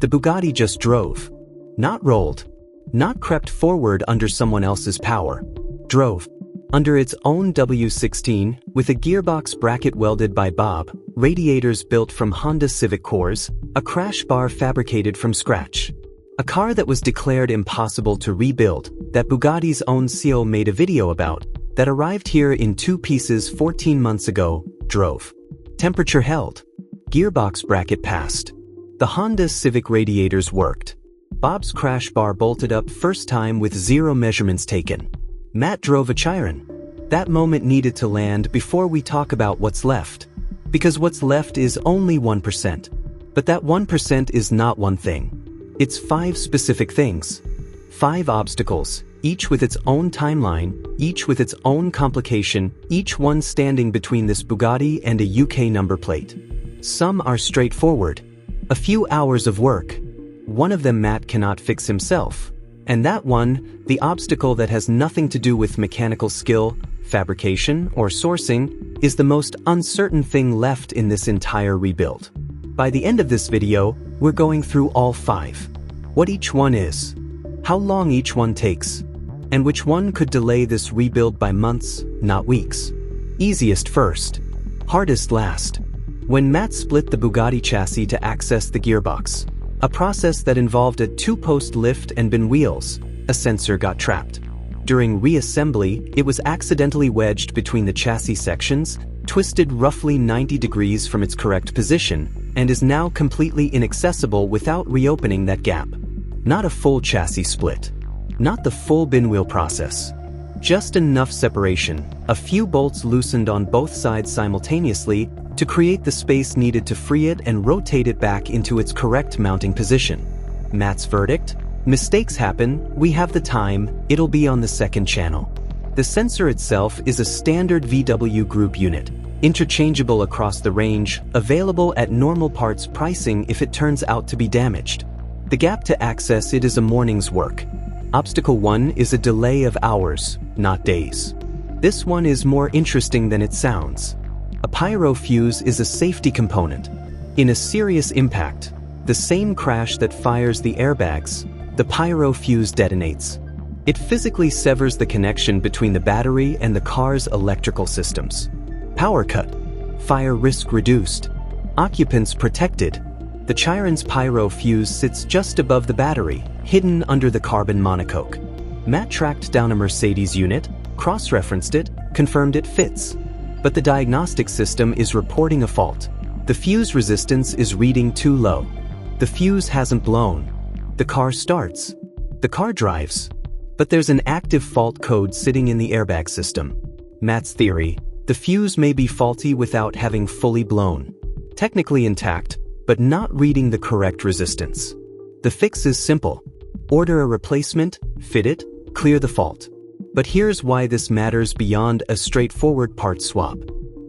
The Bugatti just drove. Not rolled. Not crept forward under someone else's power. Drove. Under its own W16, with a gearbox bracket welded by Bob, radiators built from Honda Civic cores, a crash bar fabricated from scratch. A car that was declared impossible to rebuild, that Bugatti's own CEO made a video about, that arrived here in 2 pieces 14 months ago, drove. Temperature held. Gearbox bracket passed. The Honda Civic radiators worked. Bob's crash bar bolted up first time with 0 measurements taken. Matt drove a Chiron. That moment needed to land before we talk about what's left. Because what's left is only 1%. But that 1% is not one thing. It's 5 specific things. 5 obstacles, each with its own timeline, each with its own complication, each one standing between this Bugatti and a UK number plate. Some are straightforward. A few hours of work. One of them Matt cannot fix himself. And that one, the obstacle that has nothing to do with mechanical skill, fabrication, or sourcing, is the most uncertain thing left in this entire rebuild. By the end of this video, we're going through all 5. What each one is, how long each one takes, and which one could delay this rebuild by months, not weeks. Easiest first. Hardest last. When Matt split the Bugatti chassis to access the gearbox, a process that involved a 2-post lift and bin wheels, a sensor got trapped. During reassembly, it was accidentally wedged between the chassis sections, twisted roughly 90 degrees from its correct position, and is now completely inaccessible without reopening that gap. Not a full chassis split. Not the full bin wheel process. Just enough separation, a few bolts loosened on both sides simultaneously to create the space needed to free it and rotate it back into its correct mounting position. Matt's verdict? Mistakes happen, we have the time, it'll be on the second channel. The sensor itself is a standard VW Group unit, interchangeable across the range, available at normal parts pricing if it turns out to be damaged. The gap to access it is a morning's work. Obstacle 1 is a delay of hours, not days. This one is more interesting than it sounds. A pyro fuse is a safety component. In a serious impact, the same crash that fires the airbags, the pyro fuse detonates. It physically severs the connection between the battery and the car's electrical systems. Power cut. Fire risk reduced. Occupants protected. The Chiron's pyro fuse sits just above the battery, hidden under the carbon monocoque. Matt tracked down a Mercedes unit, cross-referenced it, confirmed it fits. But the diagnostic system is reporting a fault. The fuse resistance is reading too low. The fuse hasn't blown. The car starts. The car drives. But there's an active fault code sitting in the airbag system. Matt's theory, the fuse may be faulty without having fully blown. Technically intact, but not reading the correct resistance. The fix is simple. Order a replacement, fit it, clear the fault. But here's why this matters beyond a straightforward part swap.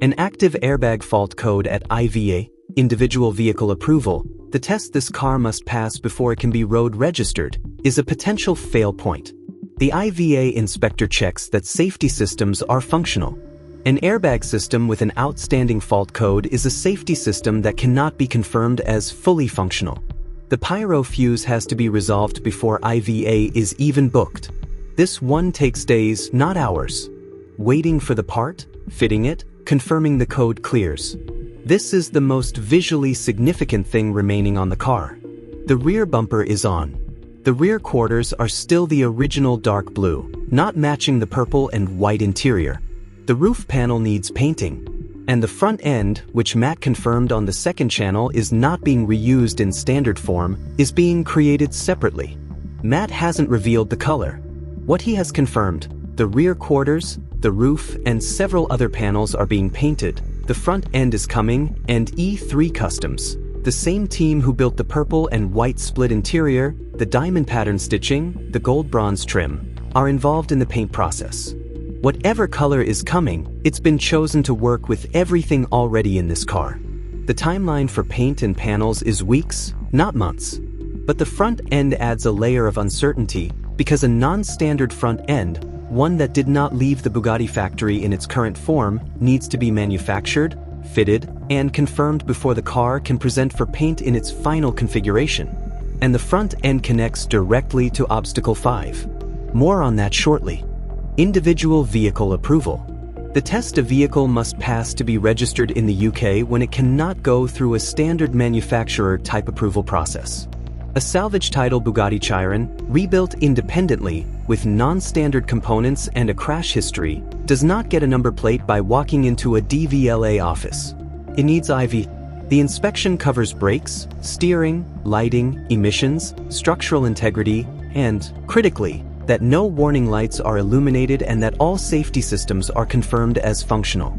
An active airbag fault code at IVA, Individual Vehicle Approval, the test this car must pass before it can be road registered, is a potential fail point. The IVA inspector checks that safety systems are functional. An airbag system with an outstanding fault code is a safety system that cannot be confirmed as fully functional. The pyro fuse has to be resolved before IVA is even booked. This one takes days, not hours. Waiting for the part, fitting it, confirming the code clears. This is the most visually significant thing remaining on the car. The rear bumper is on. The rear quarters are still the original dark blue, not matching the purple and white interior. The roof panel needs painting. And the front end, which Matt confirmed on the second channel is not being reused in standard form, is being created separately. Matt hasn't revealed the color. What he has confirmed, the rear quarters, the roof, and several other panels are being painted. The front end is coming, and E3 Customs, the same team who built the purple and white split interior, the diamond pattern stitching, the gold bronze trim, are involved in the paint process. Whatever color is coming, it's been chosen to work with everything already in this car. The timeline for paint and panels is weeks, not months. But the front end adds a layer of uncertainty because a non-standard front end, one that did not leave the Bugatti factory in its current form, needs to be manufactured, fitted, and confirmed before the car can present for paint in its final configuration. and the front end connects directly to obstacle 5. More on that shortly. Individual vehicle approval. The test a vehicle must pass to be registered in the UK when it cannot go through a standard manufacturer type approval process. A salvage title Bugatti Chiron, rebuilt independently with non-standard components and a crash history, does not get a number plate by walking into a DVLA office. It needs IV. The inspection covers brakes, steering, lighting, emissions, structural integrity, and, critically, that no warning lights are illuminated and that all safety systems are confirmed as functional.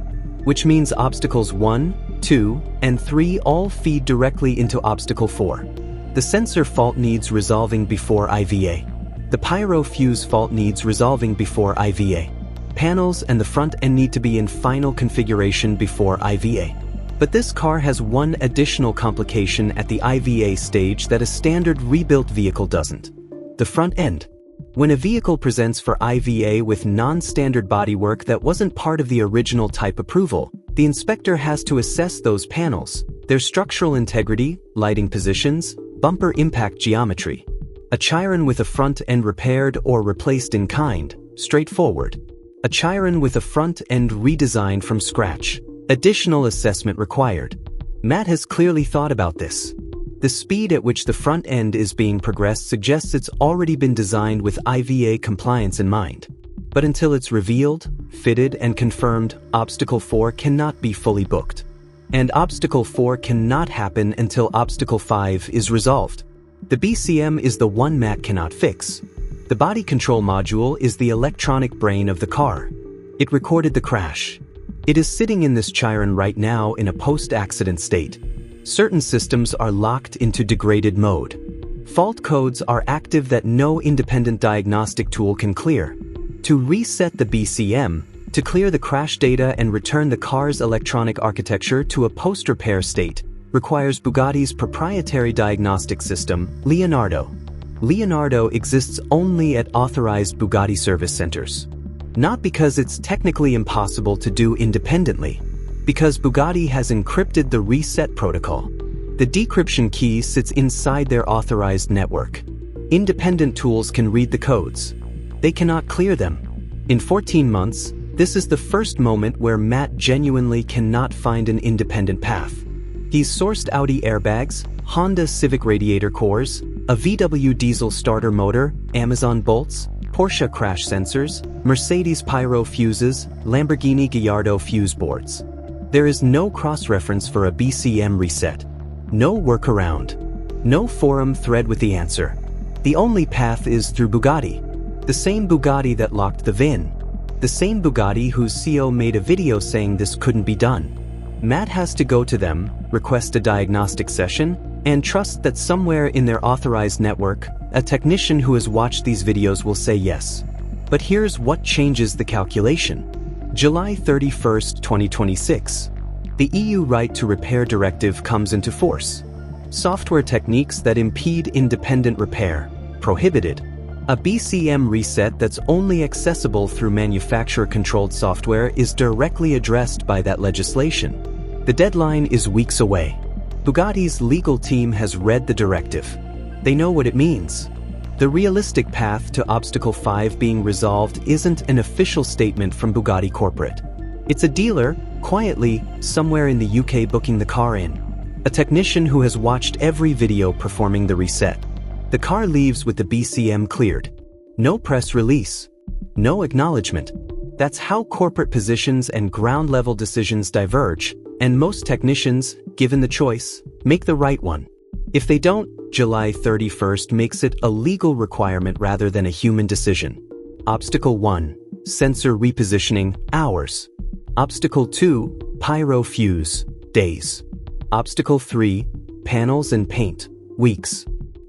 Which means obstacles 1, 2, and 3 all feed directly into obstacle 4. The sensor fault needs resolving before IVA. The pyro fuse fault needs resolving before IVA. Panels and the front end need to be in final configuration before IVA. But this car has one additional complication at the IVA stage that a standard rebuilt vehicle doesn't. The front end. When a vehicle presents for IVA with non-standard bodywork that wasn't part of the original type approval, the inspector has to assess those panels, their structural integrity, lighting positions, bumper impact geometry. A Chiron with a front end repaired or replaced in kind, straightforward. A Chiron with a front end redesigned from scratch, additional assessment required. Matt has clearly thought about this. The speed at which the front end is being progressed suggests it's already been designed with IVA compliance in mind. But until it's revealed, fitted, and confirmed, Obstacle 4 cannot be fully booked. And Obstacle 4 cannot happen until Obstacle 5 is resolved. The BCM is the one Matt cannot fix. The body control module is the electronic brain of the car. It recorded the crash. It is sitting in this Chiron right now in a post-accident state. Certain systems are locked into degraded mode. Fault codes are active that no independent diagnostic tool can clear. To reset the BCM, to clear the crash data and return the car's electronic architecture to a post-repair state, requires Bugatti's proprietary diagnostic system, Leonardo. Leonardo exists only at authorized Bugatti service centers. Not because it's technically impossible to do independently, because Bugatti has encrypted the reset protocol. The decryption key sits inside their authorized network. Independent tools can read the codes. They cannot clear them. In 14 months, this is the first moment where Matt genuinely cannot find an independent path. He's sourced Audi airbags, Honda Civic radiator cores, a VW diesel starter motor, Amazon bolts, Porsche crash sensors, Mercedes pyro fuses, Lamborghini Gallardo fuse boards. There is no cross-reference for a BCM reset. No workaround. No forum thread with the answer. The only path is through Bugatti. The same Bugatti that locked the VIN. The same Bugatti whose CEO made a video saying this couldn't be done. Matt has to go to them, request a diagnostic session, and trust that somewhere in their authorized network, a technician who has watched these videos will say yes. But here's what changes the calculation. July 31st, 2026. The EU Right to Repair Directive comes into force. Software techniques that impede independent repair, prohibited. A BCM reset that's only accessible through manufacturer-controlled software is directly addressed by that legislation. The deadline is weeks away. Bugatti's legal team has read the directive. They know what it means. The realistic path to Obstacle 5 being resolved isn't an official statement from Bugatti corporate. It's a dealer, quietly, somewhere in the UK booking the car in. A technician who has watched every video performing the reset. The car leaves with the BCM cleared. No press release. No acknowledgement. That's how corporate positions and ground-level decisions diverge, and most technicians, given the choice, make the right one. If they don't, July 31st makes it a legal requirement rather than a human decision. Obstacle 1. Sensor repositioning, hours. Obstacle 2. Pyro fuse, days. Obstacle 3. Panels and paint, weeks.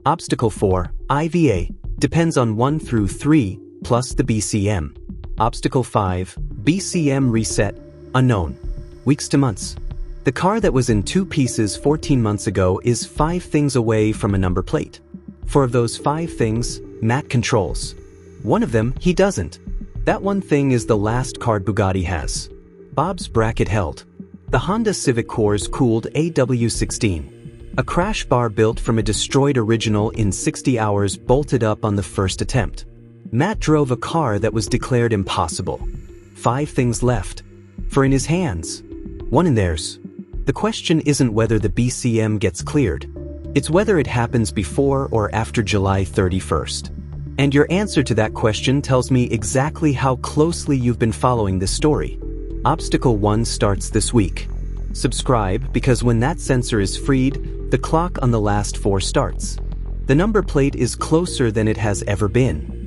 Obstacle 4. IVA, depends on 1 through 3, plus the BCM. Obstacle 5. BCM reset, unknown. Weeks to months. The car that was in 2 pieces 14 months ago is 5 things away from a number plate. 4 of those 5 things, Matt controls. 1 of them, he doesn't. That one thing is the last card Bugatti has. Bob's bracket held. The Honda Civic Core's cooled AW16. A crash bar built from a destroyed original in 60 hours bolted up on the first attempt. Matt drove a car that was declared impossible. 5 things left. 4 in his hands, 1 in theirs. The question isn't whether the BCM gets cleared. It's whether it happens before or after July 31st. And your answer to that question tells me exactly how closely you've been following this story. Obstacle 1 starts this week. Subscribe, because when that sensor is freed, the clock on the last 4 starts. The number plate is closer than it has ever been.